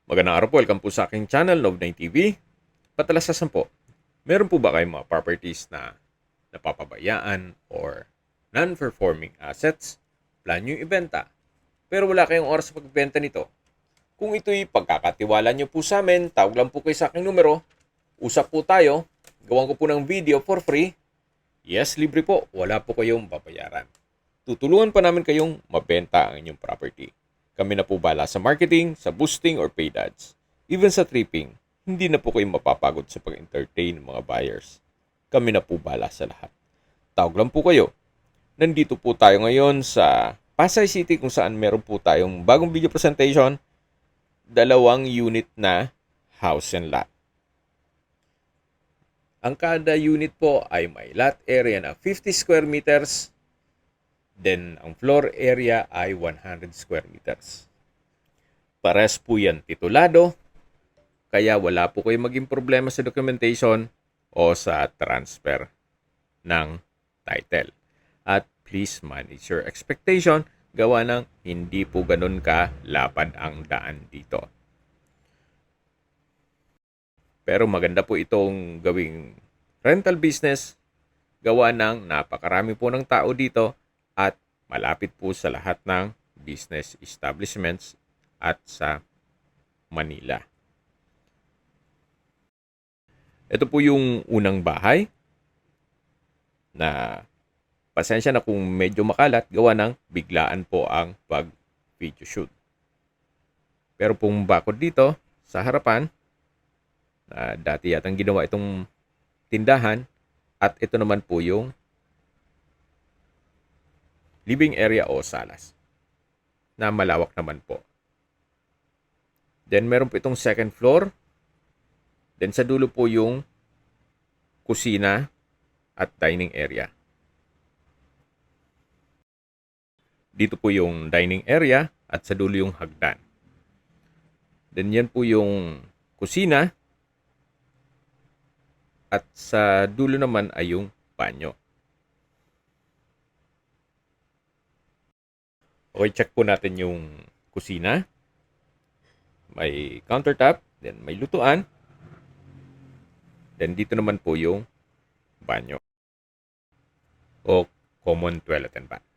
Magandang araw po, welcome po sa aking channel, Love9 TV. Patalasasan po, meron po ba kayong mga properties na napapabayaan or non-performing assets? Plan nyo ibenta, pero wala kayong oras sa pagbenta nito. Kung ito'y pagkakatiwala nyo po sa amin, tawag lang po kayo sa aking numero, usap po tayo, gawan ko po ng video for free. Yes, libre po, wala po kayong babayaran. Tutulungan pa namin kayong mabenta ang inyong property. Kami na po bala sa marketing, sa boosting or paid ads. Even sa tripping, hindi na po kayo mapapagod sa pag-entertain ng mga buyers. Kami na po bala sa lahat. Tawag lang po kayo. Nandito po tayo ngayon sa Pasay City kung saan meron po tayong bagong video presentation, 2 unit na house and lot. Ang kada unit po ay may lot area na 50 square meters. Then, ang floor area ay 100 square meters. Pares po yan titulado, kaya wala po kayo maging problema sa documentation o sa transfer ng title. At please manage your expectation, gawa ng hindi po ganun ka lapad ang daan dito. Pero maganda po itong gawing rental business, gawa ng napakarami po ng tao dito at malapit po sa lahat ng business establishments at sa Manila. Ito po yung unang bahay na pasensya na kung medyo makalat, gawa ng biglaan po ang pag-video shoot. Pero pong bakod dito sa harapan, na dati yatang ginawa itong tindahan, at ito naman po yung living area o salas na malawak naman po. Then meron po itong second floor. Then sa dulo po yung kusina at dining area. Dito po yung dining area at sa dulo yung hagdan. Then yan po yung kusina at sa dulo naman ay yung banyo. Okay, check po natin yung kusina. May countertop, then may lutuan. Then dito naman po yung banyo o common toilet and bath.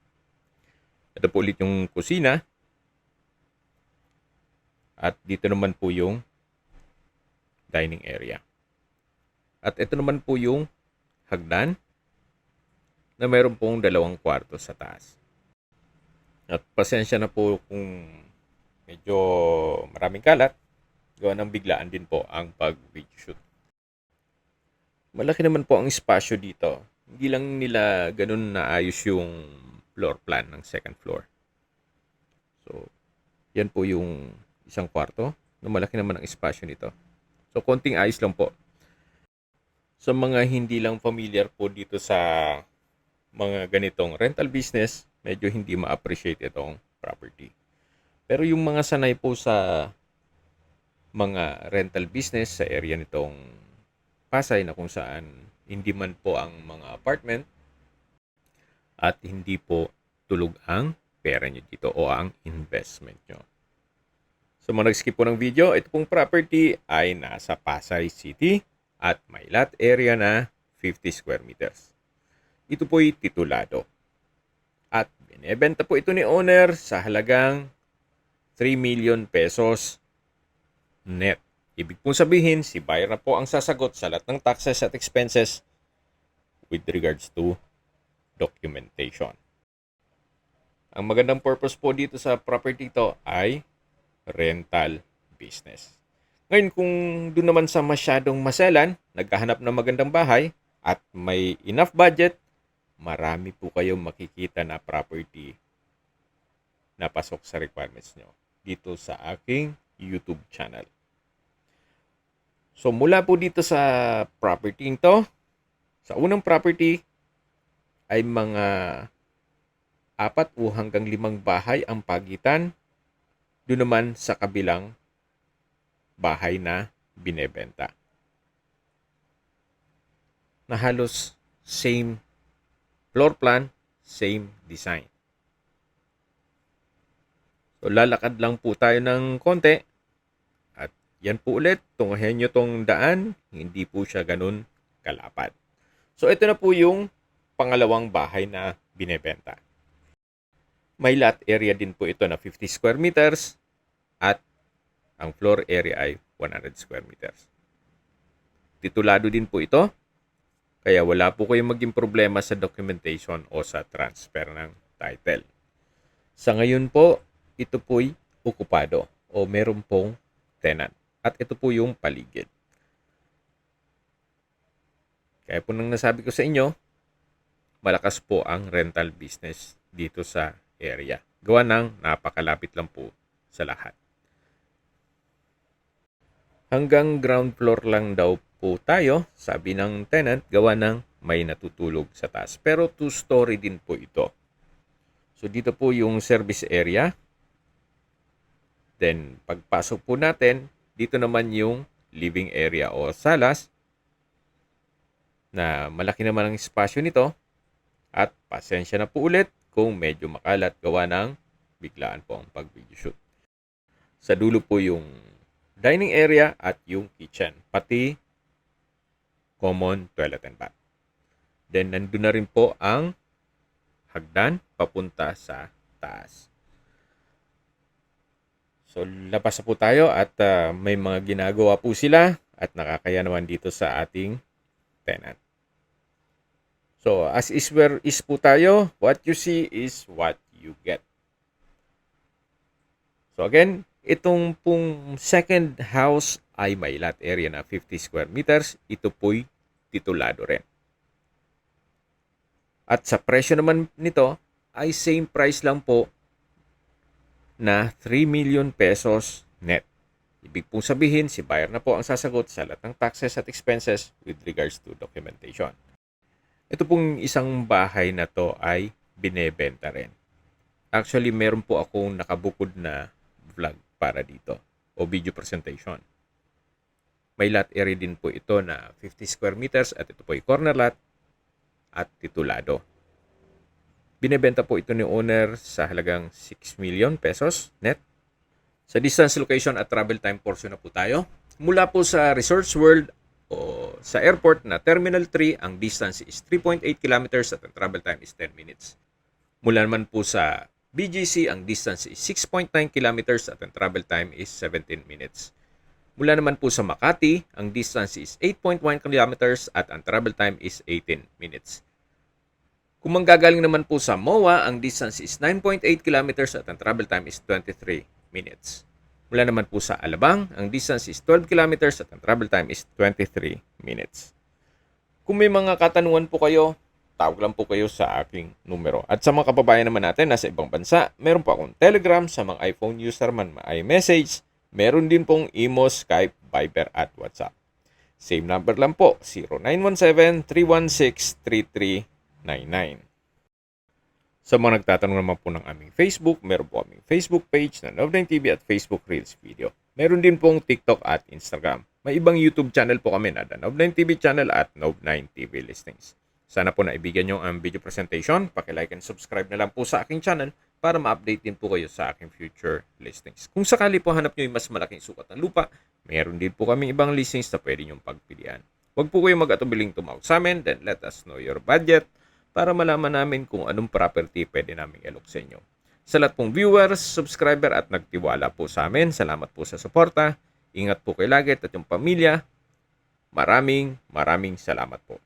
Ito po ulit yung kusina. At dito naman po yung dining area. At ito naman po yung hagdan na mayroon pong 2 kwarto sa taas. At pasensya na po kung medyo maraming kalat, gawa ng biglaan din po ang pag-video shoot. Malaki naman po ang espasyo dito. Hindi lang nila ganun naayos yung floor plan ng second floor. So, yan po yung isang kwarto na malaki naman ang espasyo nito. So, konting ayos lang po. Sa mga hindi lang familiar po dito sa mga ganitong rental business, medyo hindi ma-appreciate itong property. Pero yung mga sanay po sa mga rental business sa area nitong Pasay na kung saan hindi man po ang mga apartment at hindi po tulog ang pera nyo dito o ang investment nyo. So mga nag-skip po ng video, ito pong property ay nasa Pasay City at may lot area na 50 square meters. Ito po'y titulado. At binebenta po ito ni owner sa halagang 3 million pesos net. Ibig pong sabihin, si buyer na po ang sasagot sa lahat ng taxes at expenses with regards to documentation. Ang magandang purpose po dito sa property ito ay rental business. Ngayon, kung doon naman sa masyadong maselan, naghahanap ng magandang bahay at may enough budget, marami po kayong makikita na property na pasok sa requirements nyo dito sa aking YouTube channel. So mula po dito sa property ito, sa unang property ay mga 4 o hanggang 5 bahay ang pagitan. Doon naman sa kabilang bahay na binebenta, na halos same floor plan, same design. So lalakad lang po tayo ng konti at yan po ulit, tunghayan nyo tong daan, hindi po siya ganun kalapad. So ito na po yung pangalawang bahay na binebenta. May lot area din po ito na 50 square meters at ang floor area ay 100 square meters. Titulado din po ito, kaya wala po kayong maging problema sa documentation o sa transfer ng title. Sa ngayon po, ito po'y okupado o meron pong tenant. At ito po yung paligid. Kaya po nang nasabi ko sa inyo, malakas po ang rental business dito sa area. Gawa ng napakalapit lang po sa lahat. Hanggang ground floor lang daw po tayo, sabi ng tenant, gawa ng may natutulog sa taas. Pero 2-story din po ito. So dito po yung service area. Then pagpasok po natin, dito naman yung living area o salas na malaki naman ang espasyo nito. At pasensya na po ulit kung medyo makalat gawa ng biglaan po ang pag-video shoot. Sa dulo po yung dining area at yung kitchen, pati common toilet and bath. Then nandun na rin po ang hagdan papunta sa taas. So labas na po tayo at may mga ginagawa po sila at nakakaya naman dito sa ating tenant. So as is where is po tayo, what you see is what you get. So again, itong pong second house ay may lot area na 50 square meters. Ito po'y titulado rin. At sa presyo naman nito ay same price lang po na 3 million pesos net. Ibig pong sabihin, si buyer na po ang sasagot sa lahat ng taxes at expenses with regards to documentation. Ito pong isang bahay na to ay binebenta rin. Actually, meron po akong nakabukod na vlog para dito o video presentation. May lot area din po ito na 50 square meters at ito po ay corner lot at titulado. Binebenta po ito ni owner sa halagang 6 million pesos net. Sa distance, location at travel time portion na po tayo. Mula po sa Resorts World o sa airport na Terminal 3, ang distance is 3.8 kilometers at ang travel time is 10 minutes. Mula naman po sa BGC, ang distance is 6.9 kilometers at ang travel time is 17 minutes. Mula naman po sa Makati, ang distance is 8.1 kilometers at ang travel time is 18 minutes. Kung manggagaling naman po sa MOA, ang distance is 9.8 kilometers at ang travel time is 23 minutes. Mula naman po sa Alabang, ang distance is 12 kilometers at ang travel time is 23 minutes. Kung may mga katanungan po kayo, tawag lang po kayo sa aking numero. At sa mga kababayan naman natin nasa ibang bansa, meron po akong Telegram. Sa mga iPhone user man, iMessage. Meron din pong Imo, Skype, Viber at WhatsApp. Same number lang po, 0917-316-3399. Sa mga nagtatanong naman po ng aming Facebook, meron po aming Facebook page na Nov9TV at Facebook Reels Video. Meron din pong TikTok at Instagram. May ibang YouTube channel po kami na The Nov9TV channel at Nov9TV Listings. Sana po naibigan nyo ang video presentation. Paki-like and subscribe na lang po sa aking channel para ma-update din po kayo sa aking future listings. Kung sakali po hanap nyo yung mas malaking sukat ng lupa, meron din po kaming ibang listings na pwede nyong pagpilian. Huwag po kayo mag-atubiling tumawag sa amin, then let us know your budget para malaman namin kung anong property pwede naming ilok sa inyo. Sa lahat pong viewers, subscriber at nagtiwala po sa amin, salamat po sa suporta. Ingat po kayo lagi at yung pamilya. Maraming salamat po.